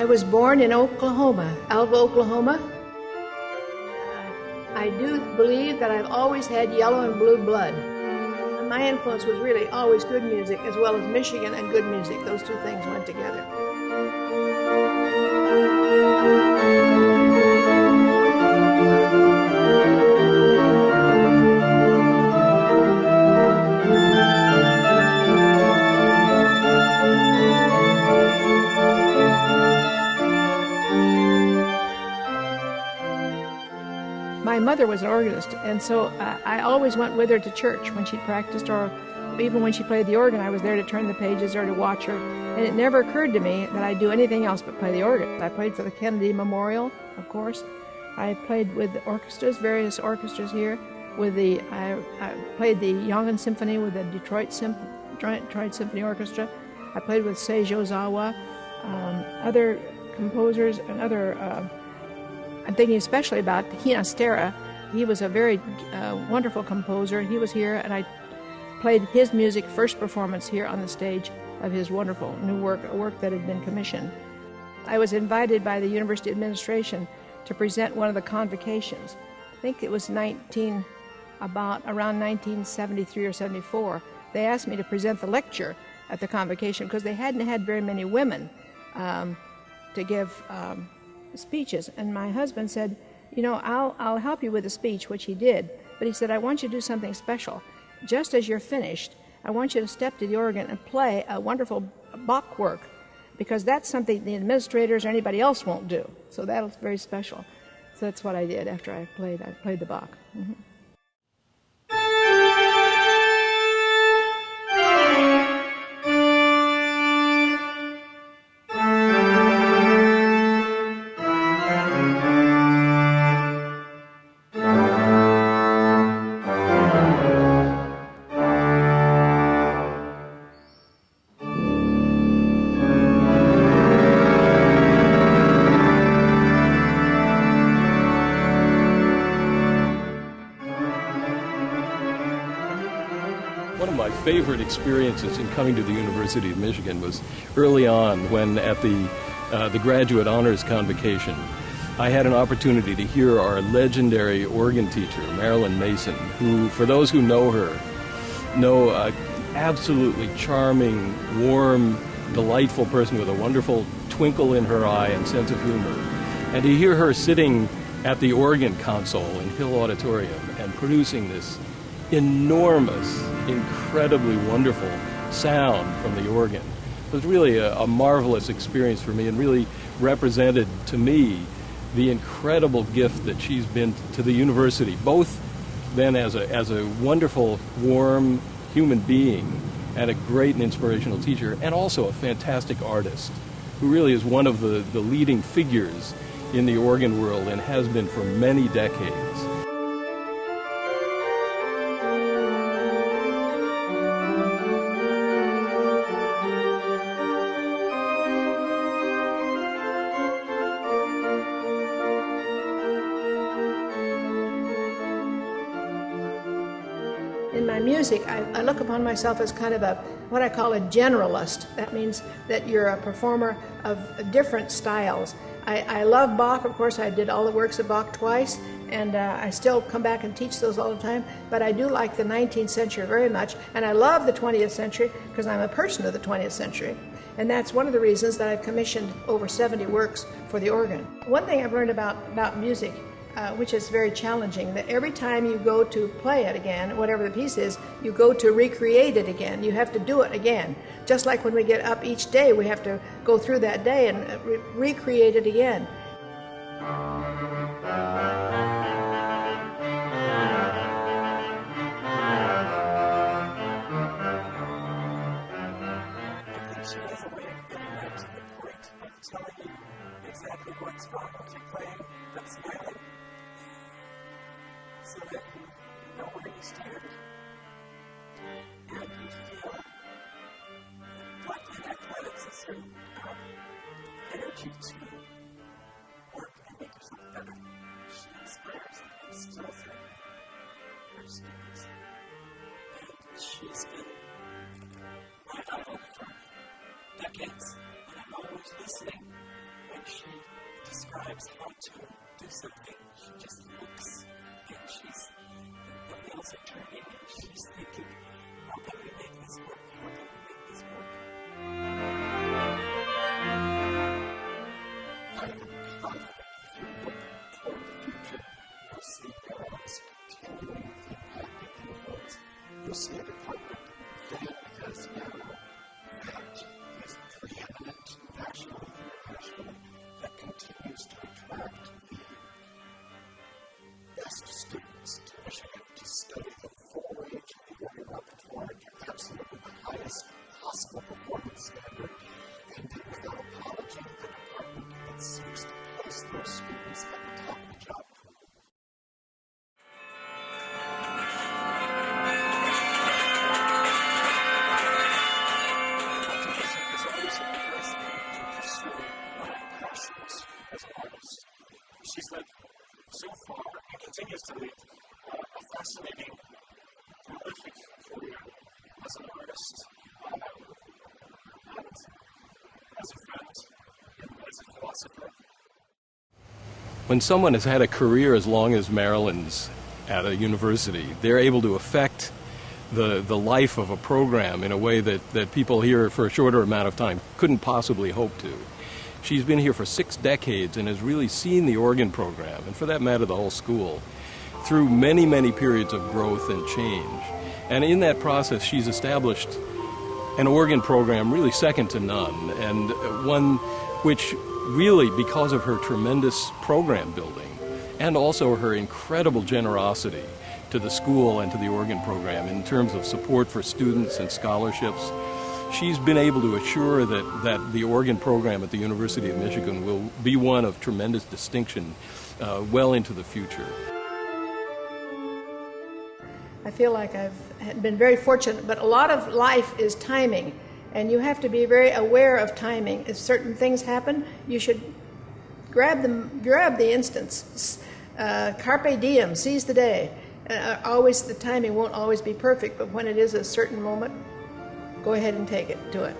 I was born in Oklahoma, Alva, Oklahoma. I do believe that I've always had yellow and blue blood. My influence was really always good music, as well as Michigan and good music. Those two things went together. My mother was an organist, and so I always went with her to church when she practiced, or even when she played the organ. I was there to turn the pages or to watch her, and it never occurred to me that I'd do anything else but play the organ. I played for the Kennedy Memorial, of course. I played with orchestras, various orchestras here. I played the Yongan Symphony with the Detroit Symphony Orchestra. I played with Seiji Ozawa, other composers, and other. I'm thinking especially about Hina Stera. He was a very wonderful composer. He was here, and I played his music, first performance here on the stage of his wonderful new work, a work that had been commissioned. I was invited by the University administration to present one of the convocations. I think it was around 1973 or 74. They asked me to present the lecture at the convocation because they hadn't had very many women to give speeches, and my husband said, you know, I'll help you with the speech, which he did, but he said, I want you to do something special. Just as you're finished, I want you to step to the organ and play a wonderful Bach work, because that's something the administrators or anybody else won't do. So that was very special. So that's what I did after I played the Bach. Mm-hmm. One of my favorite experiences in coming to the University of Michigan was early on when at the graduate honors convocation I had an opportunity to hear our legendary organ teacher, Marilyn Mason, who, for those who know her, know absolutely charming, warm, delightful person with a wonderful twinkle in her eye and sense of humor. And to hear her sitting at the organ console in Hill Auditorium and producing this enormous, incredibly wonderful sound from the organ was really a marvelous experience for me, and really represented to me the incredible gift that she's been to the university, both then as a wonderful, warm human being and a great and inspirational teacher, and also a fantastic artist who really is one of the leading figures in the organ world and has been for many decades. In my music, I look upon myself as kind of what I call a generalist. That means that you're a performer of different styles. I love Bach, of course. I did all the works of Bach twice, and I still come back and teach those all the time, but I do like the 19th century very much, and I love the 20th century because I'm a person of the 20th century. And that's one of the reasons that I've commissioned over 70 works for the organ. One thing I've learned about music, which is very challenging, that every time you go to play it again, whatever the piece is, you go to recreate it again. You have to do it again. Just like when we get up each day, we have to go through that day and recreate it again. She has a way of getting right to the point of telling you exactly what's wrong with your playing, but smiling, so that you know where you stand, and you feel like in athletics a certain energy to work and make yourself better. She inspires and instills it in her students, and she's been my idol for decades, and I'm always listening when she describes how to do something, she just looks, and the wheels are turning, and she's thinking, how can we make this work? How can we make this work? I am confident if you look toward the future, you'll see Marilyn's continuing impacting influence. You'll see a department then as now that is preeminent nationally and internationally, that continues to attract the best students to Michigan to study the full range of the organ repertoire to absolutely the highest possible performance standard, and then without apology, the department that seeks to place those students at the top of the job pool. It's always impressed me to pursue my passions as an artist. She's led so far and continues to lead a fascinating, prolific career as an artist, and as a friend, and as a philosopher. When someone has had a career as long as Marilyn's at a university, they're able to affect the life of a program in a way that people here for a shorter amount of time couldn't possibly hope to. She's been here for 6 decades and has really seen the organ program, and for that matter the whole school, through many, many periods of growth and change. And in that process she's established an organ program really second to none, and one which really, because of her tremendous program building and also her incredible generosity to the school and to the organ program in terms of support for students and scholarships, she's been able to assure that the organ program at the University of Michigan will be one of tremendous distinction well into the future. I feel like I've been very fortunate, but a lot of life is timing, and you have to be very aware of timing. If certain things happen, you should grab the instance. Carpe diem, seize the day. Always, the timing won't always be perfect, but when it is a certain moment, go ahead and take it, do it.